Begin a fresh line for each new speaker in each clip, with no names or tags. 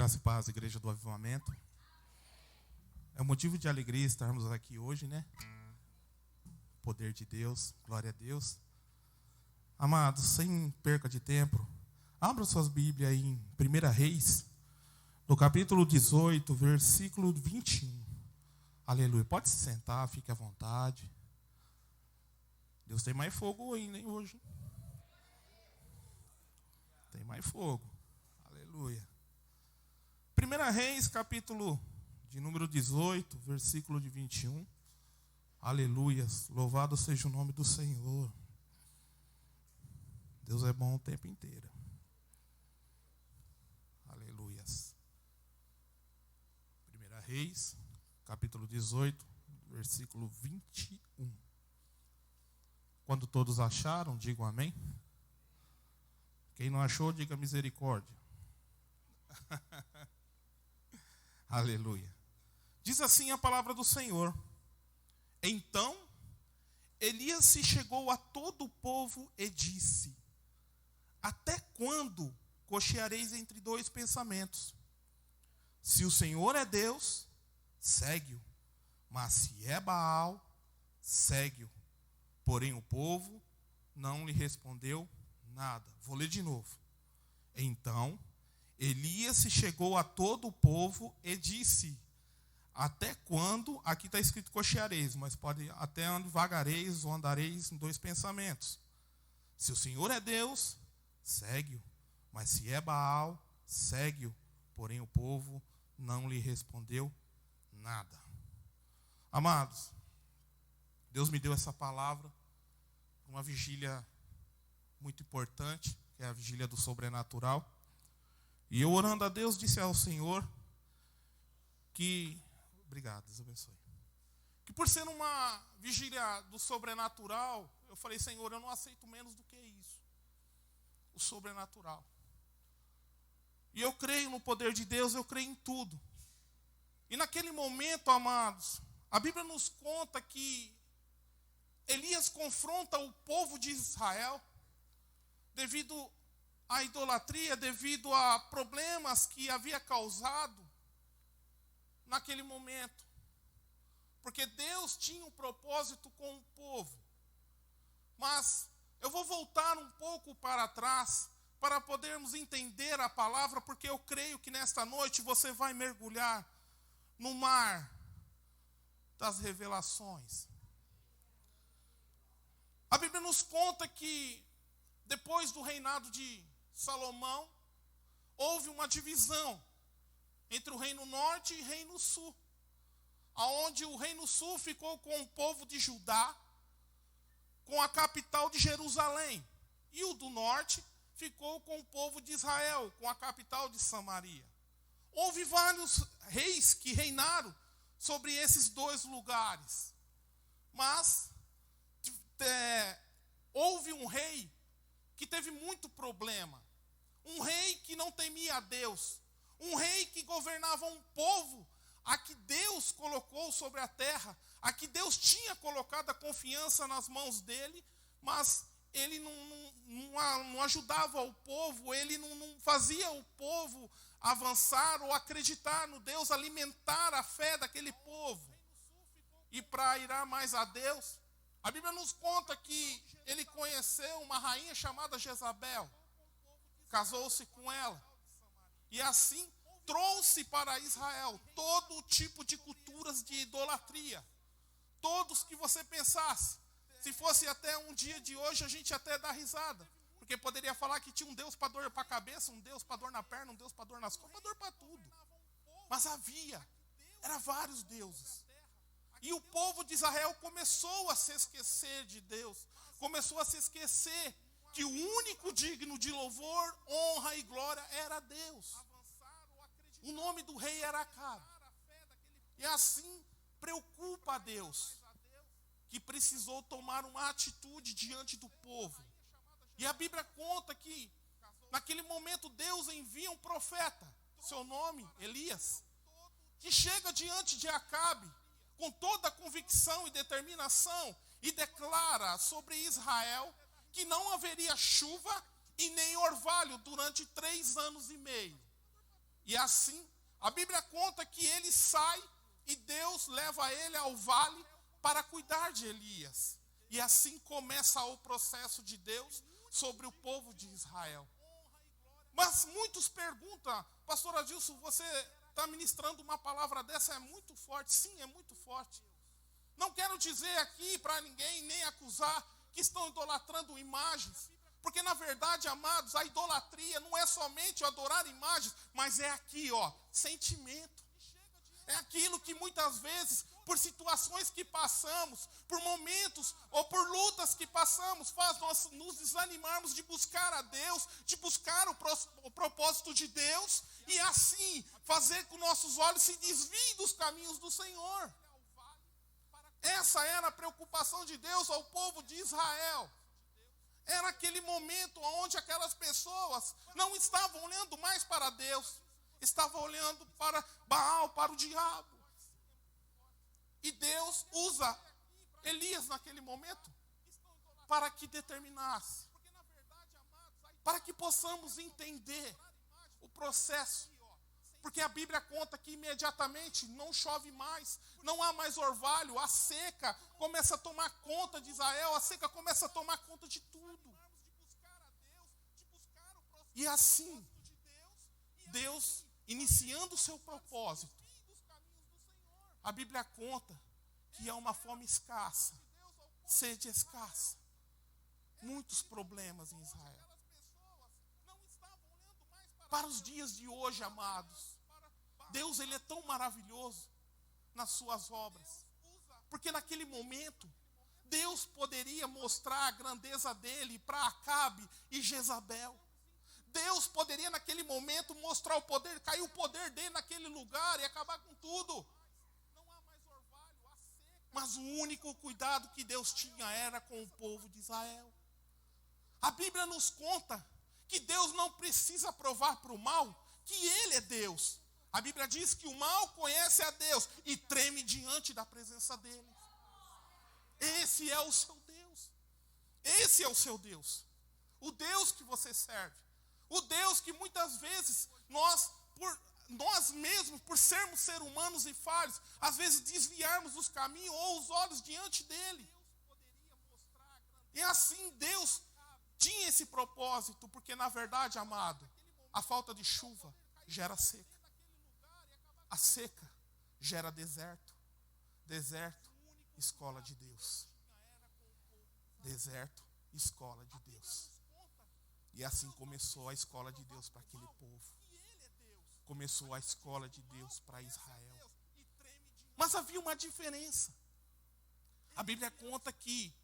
Graça e paz, Igreja do Avivamento. É um motivo de alegria estarmos aqui hoje, né? Poder de Deus, glória a Deus. Amados, sem perca de tempo, abra suas Bíblias aí em 1 Reis, no capítulo 18, versículo 21. Aleluia. Pode se sentar, fique à vontade. Deus tem mais fogo ainda, hein, hoje. Tem mais fogo. Aleluia. 1 Reis, capítulo de número 18, versículo de 21. Aleluias. Louvado seja o nome do Senhor. Deus é bom o tempo inteiro. Aleluias. 1 Reis, capítulo 18, versículo 21. Quando todos acharam, digam amém. Quem não achou, diga misericórdia. Aleluia. Diz assim a palavra do Senhor. Então, Elias se chegou a todo o povo e disse: até quando cocheareis entre dois pensamentos? Se o Senhor é Deus, segue-o. Mas se é Baal, segue-o. Porém o povo não lhe respondeu nada. Vou ler de novo. Então, Elias se chegou a todo o povo e disse: até quando, aqui está escrito cocheareis, mas pode até onde vagareis ou andareis em dois pensamentos. Se o Senhor é Deus, segue-o. Mas se é Baal, segue-o. Porém o povo não lhe respondeu nada. Amados, Deus me deu essa palavra, uma vigília muito importante, que é a vigília do sobrenatural. E eu orando a Deus, disse ao Senhor que, obrigado, Deus abençoe, que por ser uma vigília do sobrenatural, eu falei: Senhor, eu não aceito menos do que isso, o sobrenatural. E eu creio no poder de Deus, eu creio em tudo. E naquele momento, amados, a Bíblia nos conta que Elias confronta o povo de Israel devido à idolatria, devido a problemas que havia causado naquele momento. Porque Deus tinha um propósito com o povo. Mas eu vou voltar um pouco para trás para podermos entender a palavra, porque eu creio que nesta noite você vai mergulhar no mar das revelações. A Bíblia nos conta que depois do reinado de Salomão, houve uma divisão entre o reino norte e o reino sul, aonde o reino sul ficou com o povo de Judá, com a capital de Jerusalém, e o do norte ficou com o povo de Israel, com a capital de Samaria. Houve vários reis que reinaram sobre esses dois lugares, mas houve um rei que teve muito problema, um rei que não temia a Deus, um rei que governava um povo a que Deus colocou sobre a terra, a que Deus tinha colocado a confiança nas mãos dele, mas ele não ajudava o povo, ele não fazia o povo avançar ou acreditar no Deus, alimentar a fé daquele povo. E para irar mais a Deus, a Bíblia nos conta que ele conheceu uma rainha chamada Jezabel, casou-se com ela, e assim trouxe para Israel todo tipo de culturas de idolatria, todos que você pensasse. Se fosse até um dia de hoje, a gente até dá risada, porque poderia falar que tinha um Deus para dor para a cabeça, um Deus para dor na perna, um Deus para dor nas costas, para dor para tudo. Mas era vários deuses. E o povo de Israel começou a se esquecer de Deus, começou a se esquecer que o único digno de louvor, honra e glória era Deus. O nome do rei era Acabe. E assim preocupa a Deus, que precisou tomar uma atitude diante do povo. E a Bíblia conta que naquele momento Deus envia um profeta, seu nome Elias, que chega diante de Acabe com toda a convicção e determinação e declara sobre Israel que não haveria chuva e nem orvalho durante 3 anos e meio. E assim, a Bíblia conta que ele sai e Deus leva ele ao vale para cuidar de Elias. E assim começa o processo de Deus sobre o povo de Israel. Mas muitos perguntam, pastor Adilson, você está ministrando uma palavra dessa, é muito forte. Sim, é muito forte. Não quero dizer aqui para ninguém, nem acusar que estão idolatrando imagens. Porque na verdade, amados, a idolatria não é somente adorar imagens, mas é aqui, sentimento. É aquilo que muitas vezes, por situações que passamos, por momentos ou por lutas que passamos, faz nós nos desanimarmos de buscar a Deus, de buscar o propósito de Deus, e assim fazer com que nossos olhos se desviem dos caminhos do Senhor. Essa era a preocupação de Deus ao povo de Israel. Era aquele momento onde aquelas pessoas não estavam olhando mais para Deus, estavam olhando para Baal, para o diabo. E Deus usa Elias naquele momento para que determinasse, para que possamos entender o processo. Porque a Bíblia conta que imediatamente não chove mais, não há mais orvalho, a seca começa a tomar conta de Israel, a seca começa a tomar conta de tudo. E assim, Deus, iniciando o seu propósito, a Bíblia conta que há uma fome escassa, sede escassa, muitos problemas em Israel. Para os dias de hoje, amados, Deus, ele é tão maravilhoso nas suas obras, porque naquele momento, Deus poderia mostrar a grandeza dele para Acabe e Jezabel. Deus poderia naquele momento mostrar o poder, cair o poder dele naquele lugar e acabar com tudo. Mas o único cuidado que Deus tinha era com o povo de Israel. A Bíblia nos conta que Deus não precisa provar para o mal que ele é Deus. A Bíblia diz que o mal conhece a Deus e treme diante da presença dele. Esse é o seu Deus. Esse é o seu Deus. O Deus que você serve. O Deus que muitas vezes nós mesmos, por sermos seres humanos e falhos, às vezes desviarmos os caminhos ou os olhos diante dele. E assim Deus tinha esse propósito, porque na verdade, amado, a falta de chuva gera seca. A seca gera deserto. Deserto, escola de Deus. Deserto, escola de Deus. E assim começou a escola de Deus para aquele povo. Começou a escola de Deus para Israel. Mas havia uma diferença. A Bíblia conta que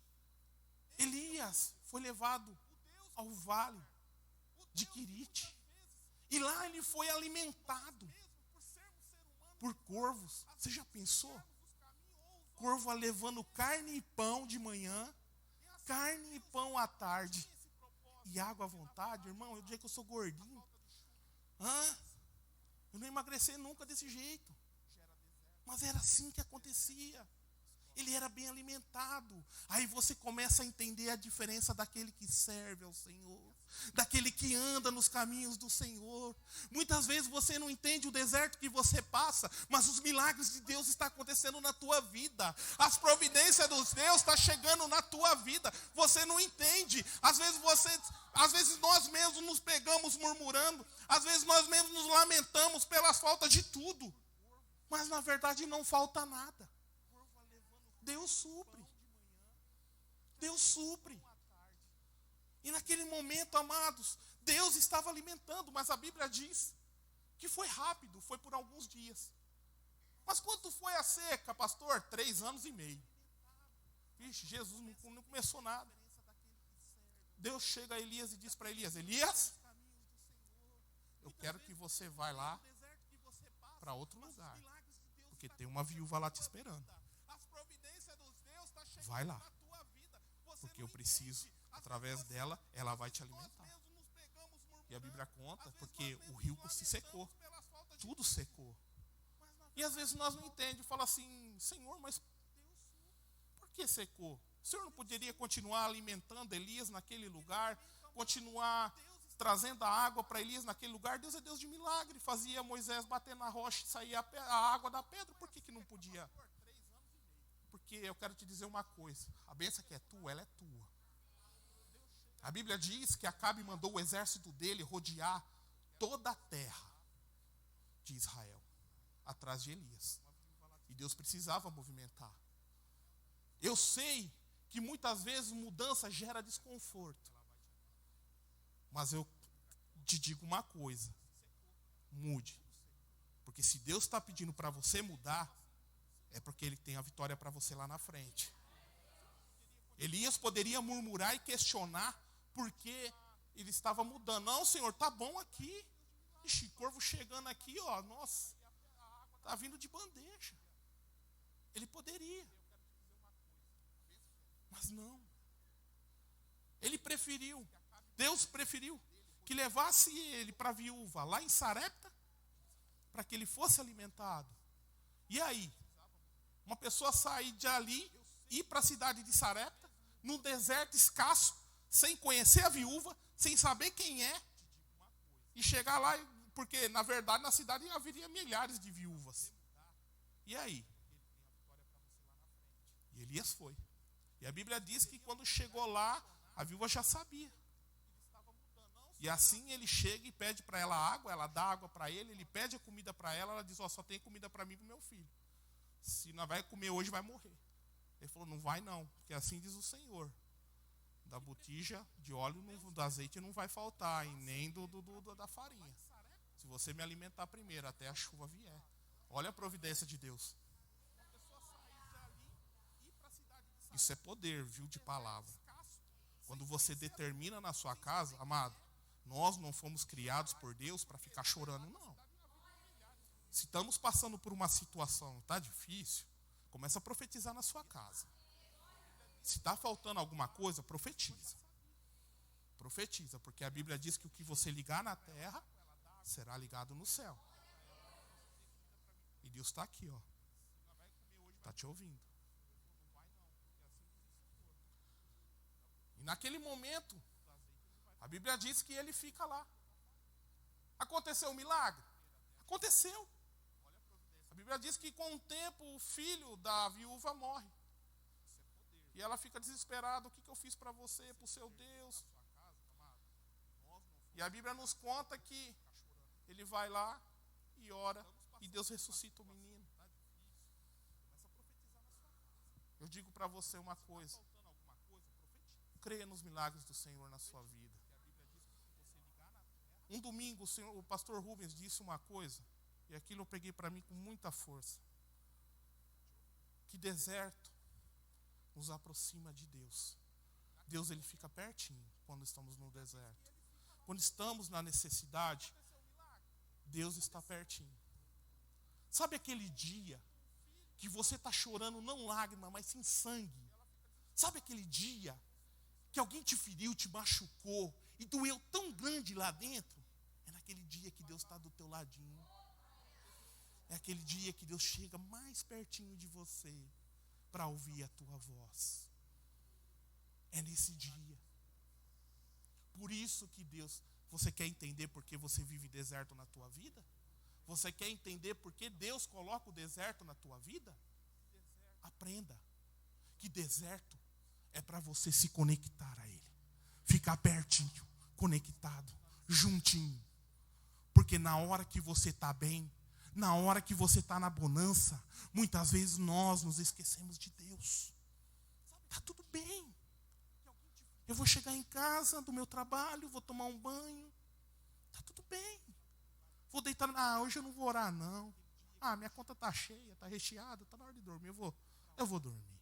Elias foi levado ao vale de Querite. E lá ele foi alimentado por corvos. Você já pensou? Corvo levando carne e pão de manhã, carne e pão à tarde, e água à vontade. Irmão, eu diria que eu sou gordinho. Eu não emagreci nunca desse jeito. Mas era assim que acontecia. Ele era bem alimentado. Aí você começa a entender a diferença daquele que serve ao Senhor, daquele que anda nos caminhos do Senhor. Muitas vezes você não entende o deserto que você passa, mas os milagres de Deus estão acontecendo na tua vida. As providências de Deus estão chegando na tua vida. Você não entende. Às vezes nós mesmos nos pegamos murmurando. Às vezes nós mesmos nos lamentamos pelas faltas de tudo. Mas na verdade não falta nada. Deus supre. Deus supre. E naquele momento, amados, Deus estava alimentando, mas a Bíblia diz que foi rápido, foi por alguns dias. Mas quanto foi a seca, pastor? 3 anos e meio. Vixe, Jesus não começou nada. Deus chega a Elias e diz para Elias: Elias, eu quero que você vá lá para outro lugar, porque tem uma viúva lá te esperando. Vai lá, porque eu preciso, através dela, ela vai te alimentar. E a Bíblia conta, porque o rio se secou, tudo secou. E às vezes nós não entendemos, fala assim: Senhor, mas por que secou? O Senhor não poderia continuar alimentando Elias naquele lugar, continuar trazendo a água para Elias naquele lugar. Deus é Deus de milagre. Fazia Moisés bater na rocha e sair a água da pedra. Por que não podia? Porque eu quero te dizer uma coisa. A bênção que é tua, ela é tua. A Bíblia diz que Acabe mandou o exército dele rodear toda a terra de Israel, atrás de Elias. E Deus precisava movimentar. Eu sei que muitas vezes mudança gera desconforto. Mas eu te digo uma coisa. Mude. Porque se Deus está pedindo para você mudar, é porque Ele tem a vitória para você lá na frente. Elias poderia murmurar e questionar porque ele estava mudando. Não, Senhor, tá bom aqui. Ixi, corvo chegando aqui, ó, nossa, tá vindo de bandeja. Ele poderia. Mas não. Ele preferiu. Deus preferiu que levasse ele para a viúva lá em Sarepta, para que ele fosse alimentado. E aí? Uma pessoa sair de ali, ir para a cidade de Sarepta, num deserto escasso, sem conhecer a viúva, sem saber quem é, e chegar lá, porque na verdade na cidade haveria milhares de viúvas. E aí? E Elias foi. E a Bíblia diz que quando chegou lá, a viúva já sabia. E assim ele chega e pede para ela água, ela dá água para ele pede a comida para ela diz, ó, só tem comida para mim e para o meu filho. Se não vai comer hoje, vai morrer. Ele falou, não vai não, porque assim diz o Senhor. Da botija de óleo, do azeite não vai faltar, e nem da farinha. Se você me alimentar primeiro, até a chuva vier. Olha a providência de Deus. Isso é poder, viu, de palavra. Quando você determina na sua casa, amado, nós não fomos criados por Deus para ficar chorando, não. Se estamos passando por uma situação, está difícil, começa a profetizar na sua casa. Se está faltando alguma coisa, profetiza. Profetiza, porque a Bíblia diz que o que você ligar na terra, será ligado no céu. E Deus está aqui, ó. Está te ouvindo. E naquele momento, a Bíblia diz que ele fica lá. Aconteceu um milagre? Aconteceu. A Bíblia diz que com o tempo o filho da viúva morre. E ela fica desesperada. O que eu fiz para você, para o seu Deus? E a Bíblia nos conta que ele vai lá e ora. E Deus ressuscita o menino. Eu digo para você uma coisa. Creia nos milagres do Senhor na sua vida. Um domingo o pastor Rubens disse uma coisa, e aquilo eu peguei para mim com muita força. Que deserto nos aproxima de Deus. Deus, ele fica pertinho quando estamos no deserto. Quando estamos na necessidade, Deus está pertinho. Sabe aquele dia que você está chorando, não lágrima, mas sim sangue? Sabe aquele dia que alguém te feriu, te machucou e doeu tão grande lá dentro? É naquele dia que Deus está do teu ladinho. É aquele dia que Deus chega mais pertinho de você para ouvir a tua voz. É nesse dia. Por isso que Deus... Você quer entender por que você vive deserto na tua vida? Você quer entender por que Deus coloca o deserto na tua vida? Aprenda que deserto é para você se conectar a Ele. Ficar pertinho, conectado, juntinho. Porque na hora que você está bem, na hora que você está na bonança, muitas vezes nós nos esquecemos de Deus. Está tudo bem. Eu vou chegar em casa do meu trabalho, vou tomar um banho. Está tudo bem. Vou deitar. Hoje eu não vou orar, não. Minha conta está cheia, está recheada, está na hora de dormir. Eu vou dormir.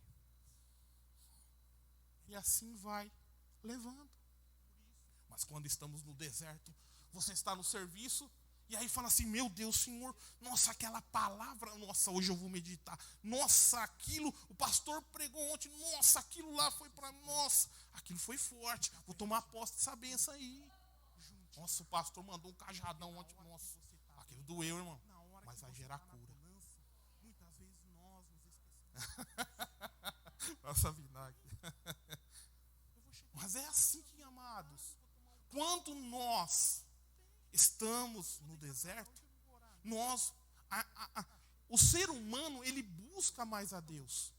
E assim vai levando. Mas quando estamos no deserto, você está no serviço, e aí fala assim, meu Deus, Senhor, nossa, aquela palavra, nossa, hoje eu vou meditar. Nossa, aquilo, o pastor pregou ontem, nossa, aquilo lá foi para nós. Aquilo foi forte, vou tomar posse dessa benção aí. Nossa, o pastor mandou um cajadão ontem, nossa, aquilo doeu, irmão, mas vai gerar cura. Muitas vezes nós nos esquecemos. Nossa, vinagre. Mas é assim, amados. quando nós estamos no deserto, o ser humano, ele busca mais a Deus.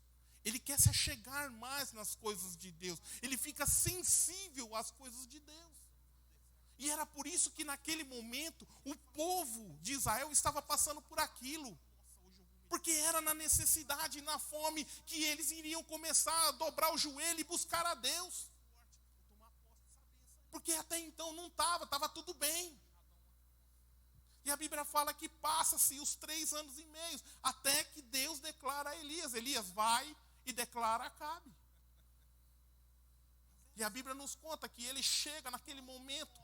Ele quer se achegar mais nas coisas de Deus. Ele fica sensível às coisas de Deus. E era por isso que naquele momento o povo de Israel estava passando por aquilo. Porque era na necessidade e na fome que eles iriam começar a dobrar o joelho e buscar a Deus. Porque até então não estava tudo bem. E a Bíblia fala que passa-se os 3 anos e meio, até que Deus declara a Elias. Elias vai e declara a Acabe. E a Bíblia nos conta que ele chega naquele momento,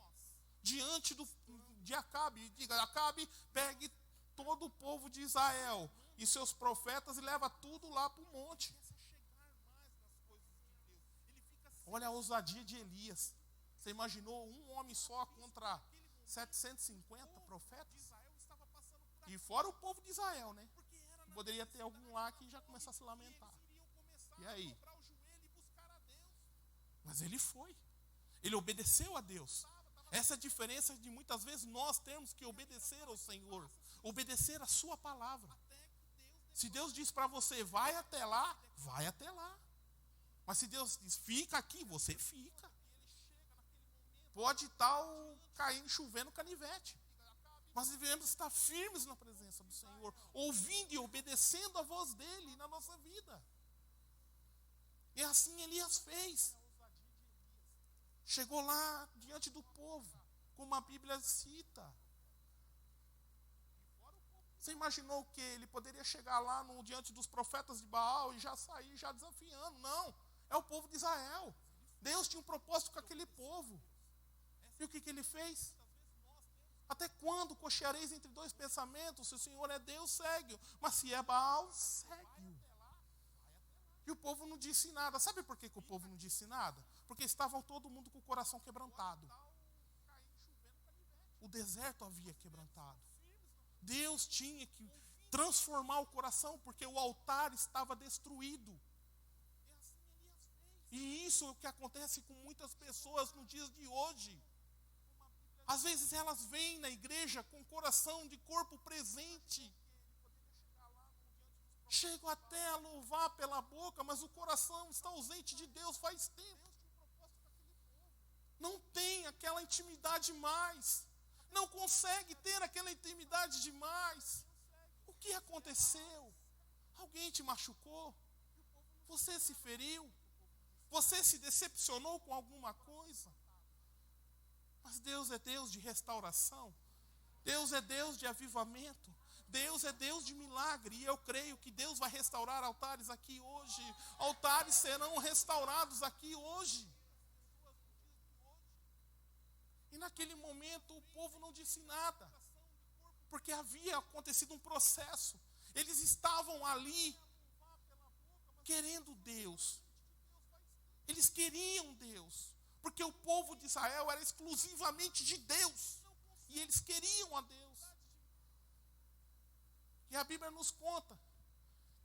diante de Acabe, e diga: Acabe, pegue todo o povo de Israel e seus profetas e leva tudo lá para o monte. Olha a ousadia de Elias. Você imaginou um homem só contra 750 profetas? E fora o povo de Israel, né? Poderia ter algum lá que já começasse a se lamentar. E aí? Mas ele foi. Ele obedeceu a Deus. Essa é a diferença de muitas vezes nós termos que obedecer ao Senhor. Obedecer a sua palavra. Se Deus diz para você, vai até lá, vai até lá. Mas se Deus diz, fica aqui, você fica. Pode estar caindo, chovendo canivete. Mas devemos estar firmes na presença do Senhor, ouvindo e obedecendo a voz dEle na nossa vida. E assim Elias fez. Chegou lá diante do povo, como a Bíblia cita. Você imaginou o quê? Ele poderia chegar lá diante dos profetas de Baal e já sair já desafiando. Não, é o povo de Israel. Deus tinha um propósito com aquele povo. E o que ele fez? Até quando cocheareis entre 2 pensamentos? Se o Senhor é Deus, segue-o. Mas se é Baal, segue-o. E o povo não disse nada. Sabe por que o povo não disse nada? Porque estavam todo mundo com o coração quebrantado. O deserto havia quebrantado. Deus tinha que transformar o coração, porque o altar estava destruído. E isso é o que acontece com muitas pessoas nos dias de hoje. Às vezes elas vêm na igreja com o coração de corpo presente. Chegam até a louvar pela boca, mas o coração está ausente de Deus faz tempo. Não tem aquela intimidade mais. Não consegue ter aquela intimidade demais. O que aconteceu? Alguém te machucou? Você se feriu? Você se decepcionou com alguma coisa? Mas Deus é Deus de restauração. Deus é Deus de avivamento. Deus é Deus de milagre. E eu creio que Deus vai restaurar altares aqui hoje. Altares serão restaurados aqui hoje. E naquele momento o povo não disse nada. Porque havia acontecido um processo. Eles estavam ali querendo Deus. Eles queriam Deus. Porque o povo de Israel era exclusivamente de Deus. E eles queriam a Deus. E a Bíblia nos conta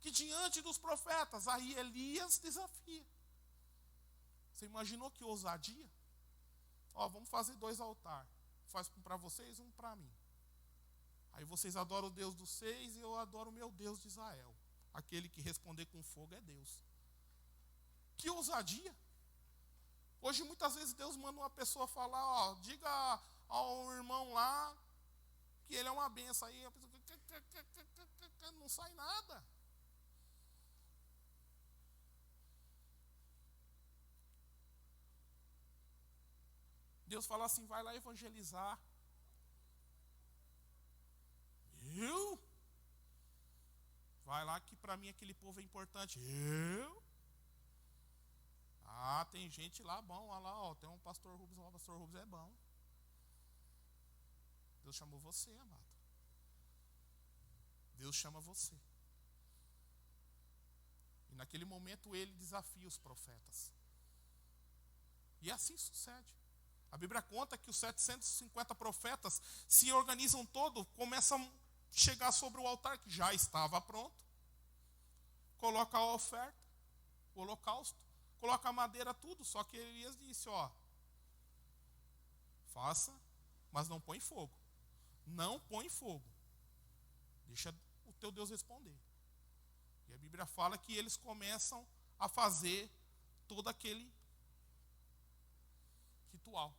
que diante dos profetas, aí Elias desafia. Você imaginou que ousadia? Vamos fazer 2 altares. Faz um para vocês e um para mim. Aí vocês adoram o Deus dos 6 e eu adoro o meu Deus de Israel. Aquele que responder com fogo é Deus. Que ousadia! Hoje muitas vezes Deus manda uma pessoa falar, diga ao irmão lá que ele é uma benção. Aí a pessoa não sai nada. Deus fala assim, vai lá evangelizar. Eu? Vai lá que para mim aquele povo é importante. Eu? Tem gente lá bom, olha lá, tem um pastor Rubens, o pastor Rubens é bom. Deus chamou você, amado. Deus chama você. E naquele momento ele desafia os profetas. E assim sucede. A Bíblia conta que os 750 profetas se organizam todos, começam a chegar sobre o altar que já estava pronto. Coloca a oferta, o holocausto, coloca a madeira, tudo. Só que Elias disse, Faça, mas não põe fogo. Não põe fogo. Deixa o teu Deus responder. E a Bíblia fala que eles começam a fazer todo aquele ritual.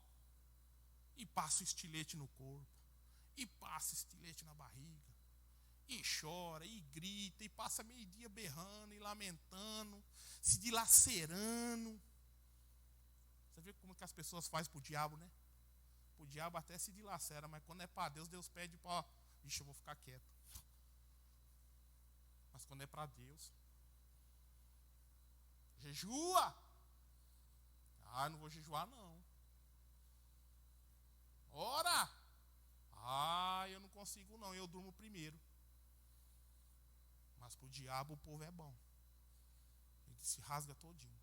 E passa o estilete no corpo. E passa estilete na barriga. E chora, e grita, e passa meio-dia berrando e lamentando, se dilacerando. Você vê como que as pessoas fazem pro diabo, né? O diabo até se dilacera, mas quando é para Deus, Deus pede para... Ixi, eu vou ficar quieto. Mas quando é para Deus... Jejua! Ah, não vou jejuar não. Ora! Ah, eu não consigo não, eu durmo primeiro. Mas para o diabo o povo é bom. Ele se rasga todinho.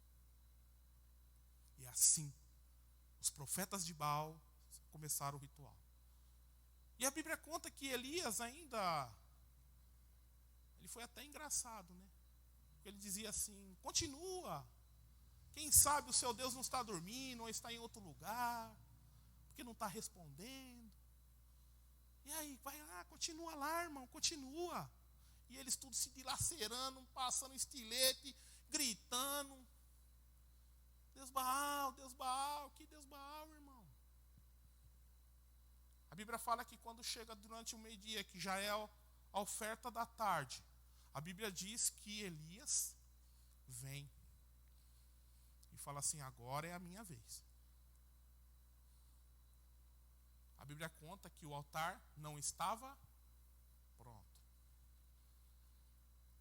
E assim, os profetas de Baal começaram o ritual. E a Bíblia conta que Elias ainda... Ele foi até engraçado, né? Porque ele dizia assim, continua. Quem sabe o seu Deus não está dormindo ou está em outro lugar. Porque não está respondendo. E aí, vai lá, continua lá, irmão, continua. E eles tudo se dilacerando, passando estilete, gritando. Deus Baal, que Deus Baal, irmão. A Bíblia fala que quando chega durante o meio-dia, que já é a oferta da tarde, a Bíblia diz que Elias vem e fala assim, agora é a minha vez. A Bíblia conta que o altar não estava pronto.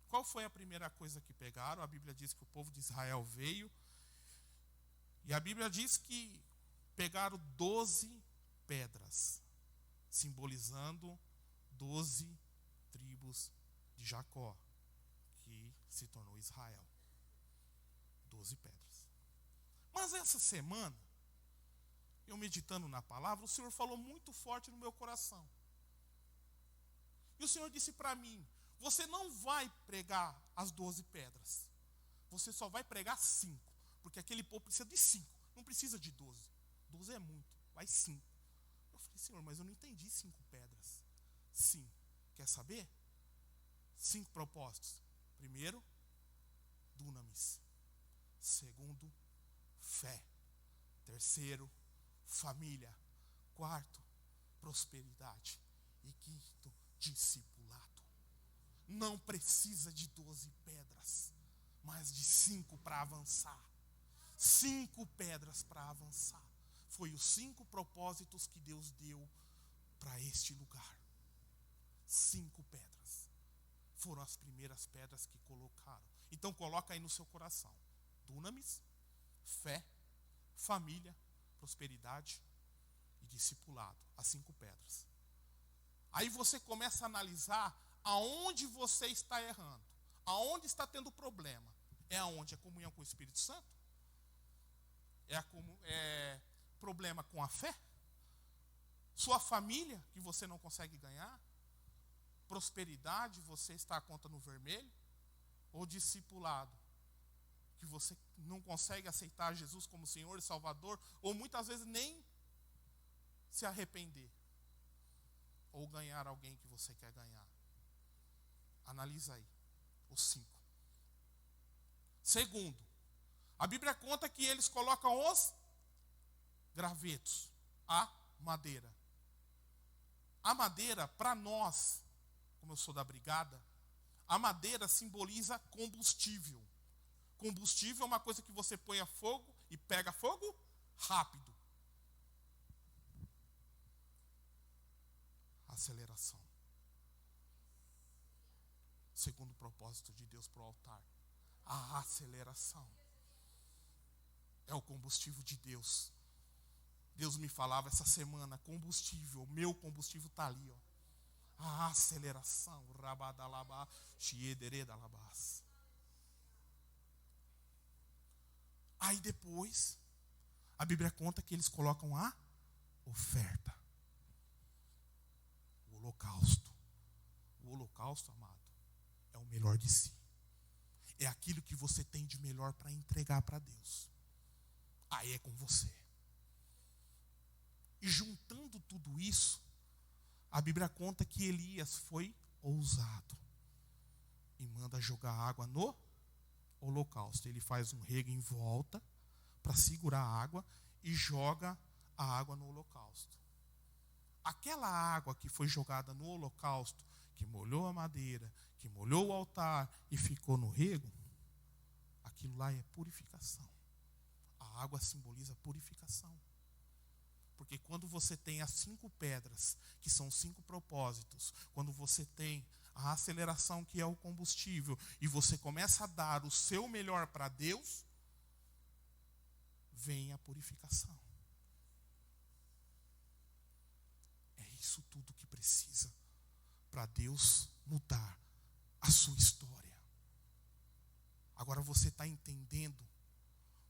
Qual foi a primeira coisa que pegaram? A Bíblia diz que o povo de Israel veio. E a Bíblia diz que pegaram 12 pedras, simbolizando 12 tribos de Jacó, que se tornou Israel. 12 pedras. Mas essa semana, eu meditando na palavra, o Senhor falou muito forte no meu coração. E o Senhor disse para mim, você não vai pregar as 12 pedras. Você só vai pregar 5. Porque aquele povo precisa de 5. Não precisa de 12. 12 é muito. Vai 5. Eu falei, Senhor, mas eu não entendi 5 pedras. Sim. Quer saber? 5 propósitos. Primeiro, dunamis. Segundo, fé. Terceiro, família. Quarto, prosperidade. E quinto, discipulado. Não precisa de 12 pedras, mas de 5 para avançar. 5 pedras para avançar. Foi os 5 propósitos que Deus deu para este lugar. 5 pedras. Foram as primeiras pedras que colocaram. Então coloca aí no seu coração. Dunamis, fé, família, prosperidade e discipulado. As 5 pedras. Aí você começa a analisar aonde você está errando. Aonde está tendo problema. É aonde? É comunhão com o Espírito Santo? É problema com a fé? Sua família, que você não consegue ganhar? Prosperidade, você está a conta no vermelho? Ou discipulado, que você não consegue aceitar Jesus como Senhor e Salvador? Ou muitas vezes nem se arrepender? Ou ganhar alguém que você quer ganhar? Analisa aí, os 5. Segundo, a Bíblia conta que eles colocam os gravetos, a madeira. A madeira, para nós, como eu sou da brigada, a madeira simboliza combustível. Combustível é uma coisa que você põe a fogo e pega fogo rápido. Aceleração. Segundo propósito de Deus para o altar, a aceleração é o combustível de Deus. Deus me falava essa semana, combustível, meu combustível está ali, ó. A aceleração, rabadalabá, xiederedalabás. Aí depois, a Bíblia conta que eles colocam a oferta. O holocausto. O holocausto, amado, é o melhor de si. É aquilo que você tem de melhor para entregar para Deus. Aí é com você. E juntando tudo isso, a Bíblia conta que Elias foi ousado e manda jogar água no holocausto. Ele faz um rego em volta para segurar a água e joga a água no holocausto. Aquela água que foi jogada no holocausto, que molhou a madeira, que molhou o altar e ficou no rego, aquilo lá é purificação. A água simboliza purificação. Porque quando você tem as 5 pedras, que são 5 propósitos, quando você tem a aceleração, que é o combustível, e você começa a dar o seu melhor para Deus, vem a purificação. É isso tudo que precisa para Deus mudar a sua história. Agora você está entendendo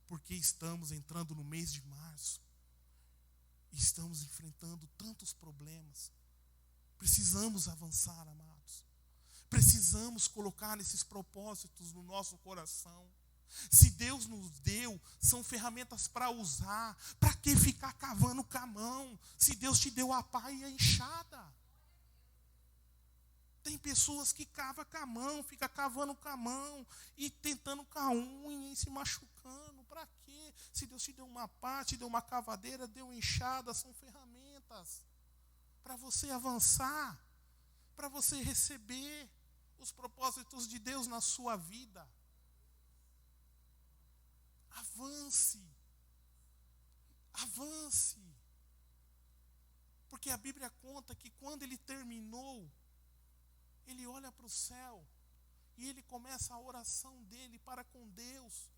porque estamos entrando no mês de março e estamos enfrentando tantos problemas. Precisamos avançar, amados. Precisamos colocar esses propósitos no nosso coração. Se Deus nos deu, são ferramentas para usar. Para que ficar cavando com a mão? Se Deus te deu a pá e a enxada. Tem pessoas que cavam com a mão, fica cavando com a mão e tentando com a unha e se machucando. Para quê? Se Deus te deu uma pá, te deu uma cavadeira, deu enxada, são ferramentas para você avançar, para você receber os propósitos de Deus na sua vida. Avance. Avance. Porque a Bíblia conta que quando ele terminou, ele olha para o céu e ele começa a oração dele para com Deus.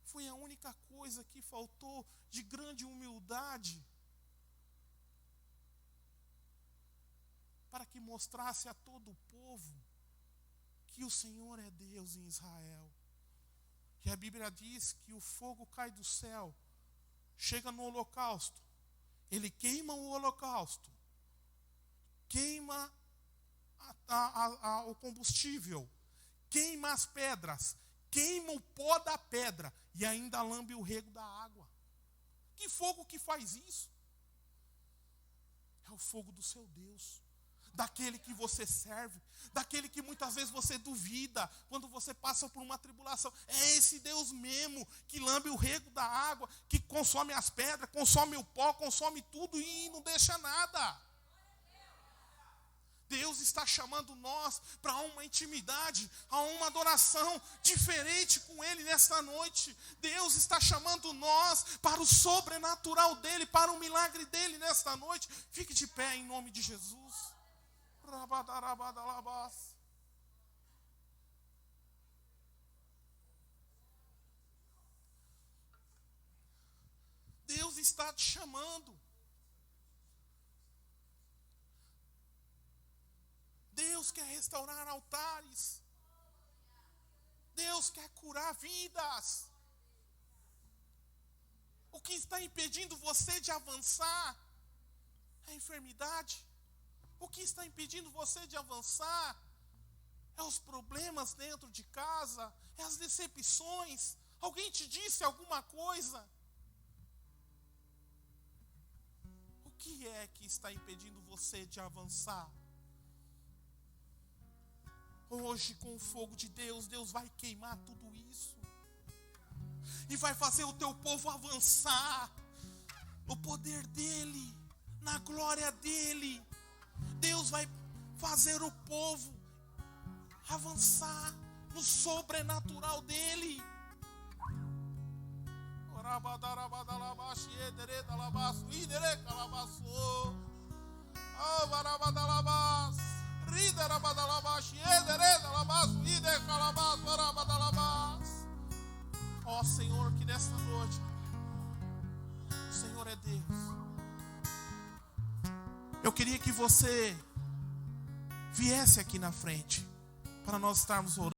Foi a única coisa que faltou de grande humildade para que mostrasse a todo o povo que o Senhor é Deus em Israel. Que a Bíblia diz que o fogo cai do céu, chega no holocausto, ele queima o holocausto, queima o combustível, queima as pedras, queima o pó da pedra e ainda lambe o rego da água. Que fogo que faz isso? É o fogo do seu Deus, daquele que você serve, daquele que muitas vezes você duvida quando você passa por uma tribulação. É esse Deus mesmo que lambe o rego da água, que consome as pedras, consome o pó, consome tudo e não deixa nada. Deus está chamando nós para uma intimidade, a uma adoração diferente com Ele nesta noite. Deus está chamando nós para o sobrenatural dEle, para o milagre dEle nesta noite. Fique de pé em nome de Jesus. Deus está te chamando. Deus quer restaurar altares. Deus quer curar vidas. O que está impedindo você de avançar é a enfermidade. O que está impedindo você de avançar é os problemas dentro de casa, é as decepções. Alguém te disse alguma coisa? O que é que está impedindo você de avançar? Hoje, com o fogo de Deus, Deus vai queimar tudo isso. E vai fazer o teu povo avançar no poder dEle, na glória dEle. Deus vai fazer o povo avançar no sobrenatural dEle. Ó Senhor, que nesta noite o Senhor é Deus. Eu queria que você viesse aqui na frente para nós estarmos orando.